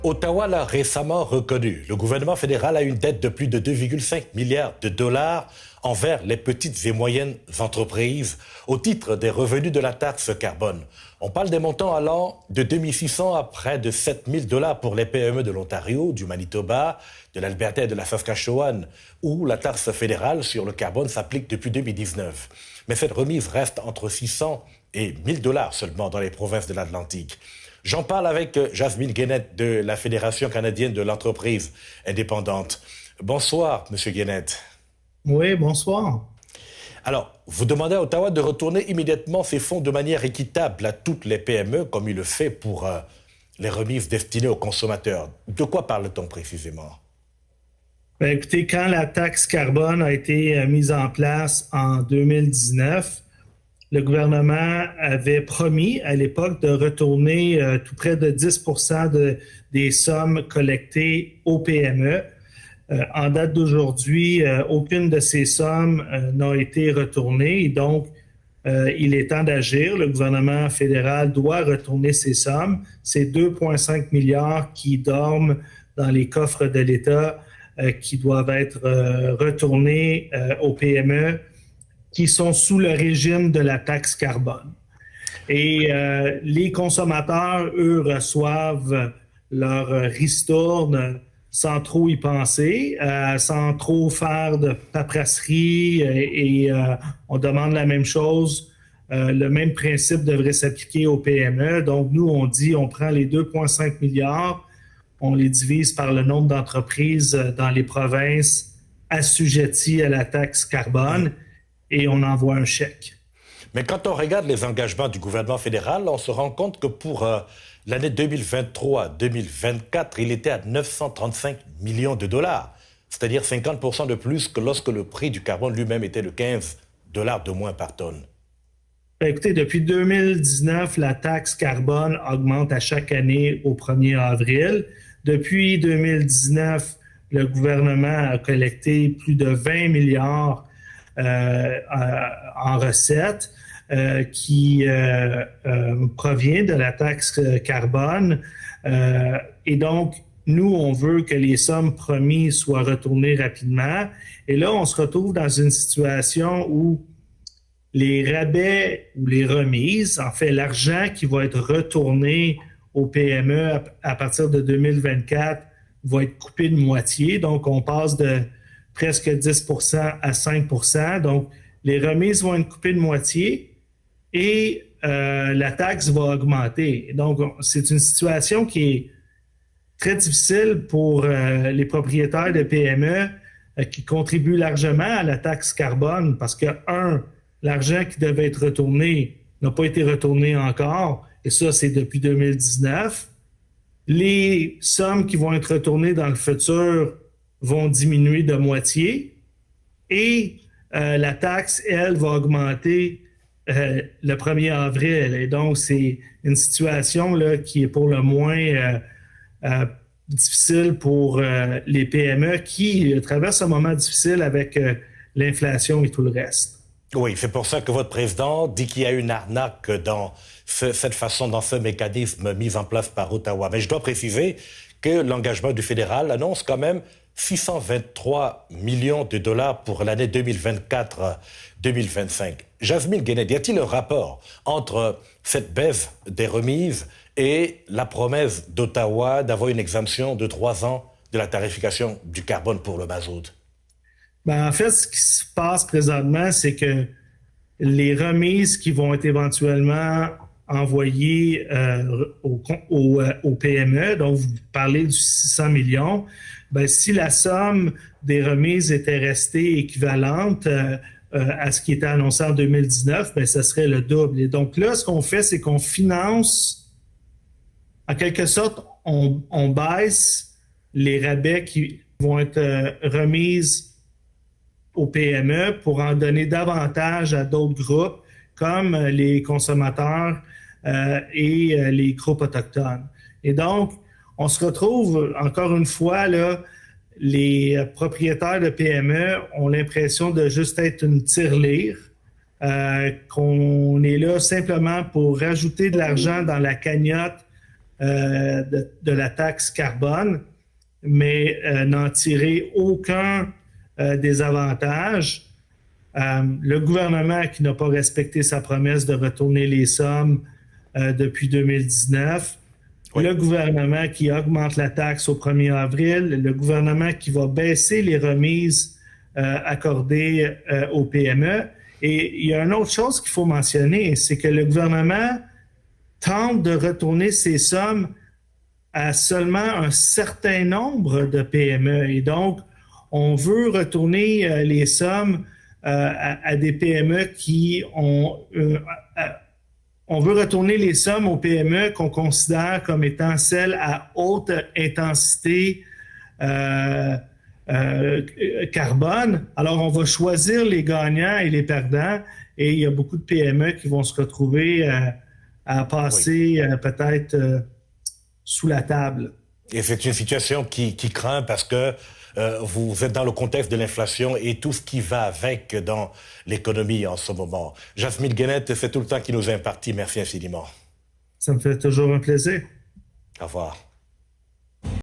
Ottawa l'a récemment reconnu. Le gouvernement fédéral a une dette de plus de 2,5 milliards de dollars envers les petites et moyennes entreprises au titre des revenus de la taxe carbone. On parle des montants allant de 2 600 à près de 7 000 dollars pour les PME de l'Ontario, du Manitoba, de l'Alberta et de la Saskatchewan, où la taxe fédérale sur le carbone s'applique depuis 2019. Mais cette remise reste entre 600 et 1 000 dollars seulement dans les provinces de l'Atlantique. J'en parle avec Jasmine Guénette de la Fédération canadienne de l'entreprise indépendante. Bonsoir, M. Guénette. Oui, bonsoir. Alors, vous demandez à Ottawa de retourner immédiatement ces fonds de manière équitable à toutes les PME, comme il le fait pour les remises destinées aux consommateurs. De quoi parle-t-on précisément? Bien, écoutez, quand la taxe carbone a été mise en place en 2019, le gouvernement avait promis à l'époque de retourner tout près de 10 des sommes collectées aux PME. En date d'aujourd'hui, aucune de ces sommes n'a été retournée. Et donc, il est temps d'agir. Le gouvernement fédéral doit retourner ces sommes. C'est 2,5 milliards qui dorment dans les coffres de l'État qui doivent être retournés aux PME qui sont sous le régime de la taxe carbone. Et les consommateurs, eux, reçoivent leur ristourne sans trop y penser, sans trop faire de paperasserie et on demande la même chose. Le même principe devrait s'appliquer aux PME. Donc, nous, on dit, on prend les 2,5 milliards, on les divise par le nombre d'entreprises dans les provinces assujetties à la taxe carbone et on envoie un chèque. Mais quand on regarde les engagements du gouvernement fédéral, on se rend compte que pour l'année 2023-2024, il était à 935 millions de dollars, c'est-à-dire 50% de plus que lorsque le prix du carbone lui-même était de 15 dollars de moins par tonne. Bien, écoutez, depuis 2019, la taxe carbone augmente à chaque année au 1er avril. Depuis 2019, le gouvernement a collecté plus de 20 milliards en recettes qui provient de la taxe carbone. Et donc, nous, on veut que les sommes promises soient retournées rapidement. Et là, on se retrouve dans une situation où les rabais ou les remises, en fait, l'argent qui va être retourné aux PME à partir de 2024 va être coupé de moitié. Donc, on passe de presque 10 à 5 Donc, les remises vont être coupées de moitié et la taxe va augmenter. Donc, c'est une situation qui est très difficile pour les propriétaires de PME qui contribuent largement à la taxe carbone parce que, l'argent qui devait être retourné n'a pas été retourné encore, et ça, c'est depuis 2019. Les sommes qui vont être retournées dans le futur vont diminuer de moitié et la taxe, elle, va augmenter le 1er avril. Et donc, c'est une situation là, qui est pour le moins difficile pour les PME qui traversent un moment difficile avec l'inflation et tout le reste. Oui, c'est pour ça que votre président dit qu'il y a une arnaque dans cette façon, dans ce mécanisme mis en place par Ottawa. Mais je dois préciser que l'engagement du fédéral annonce quand même 623 millions de dollars pour l'année 2024-2025. Jasmine Guénette, y a-t-il un rapport entre cette baisse des remises et la promesse d'Ottawa d'avoir une exemption de 3 ans de la tarification du carbone pour le mazout? Ben, en fait, ce qui se passe présentement, c'est que les remises qui vont être éventuellement envoyées aux PME, donc vous parlez du 600 millions, ben, si la somme des remises était restée équivalente à ce qui était annoncé en 2019, ben, ce serait le double. Et donc là, ce qu'on fait, c'est qu'on finance, en quelque sorte, on baisse les rabais qui vont être remises aux PME pour en donner davantage à d'autres groupes comme les consommateurs et les groupes autochtones. Et donc, on se retrouve, encore une fois, là, les propriétaires de PME ont l'impression de juste être une tirelire, qu'on est là simplement pour rajouter de l'argent dans la cagnotte de la taxe carbone, mais n'en tirer aucun des avantages. Le gouvernement qui n'a pas respecté sa promesse de retourner les sommes depuis 2019, oui. Le gouvernement qui augmente la taxe au 1er avril, le gouvernement qui va baisser les remises accordées aux PME. Et il y a une autre chose qu'il faut mentionner, c'est que le gouvernement tente de retourner ces sommes à seulement un certain nombre de PME. Et donc, on veut retourner les sommes à des PME qui ont... on veut retourner les sommes aux PME qu'on considère comme étant celles à haute intensité carbone. Alors, on va choisir les gagnants et les perdants et il y a beaucoup de PME qui vont se retrouver à passer peut-être sous la table. Et c'est une situation qui craint parce que vous êtes dans le contexte de l'inflation et tout ce qui va avec dans l'économie en ce moment. Jasmine Guenette, c'est tout le temps qui nous est imparti. Merci infiniment. Ça me fait toujours un plaisir. Au revoir.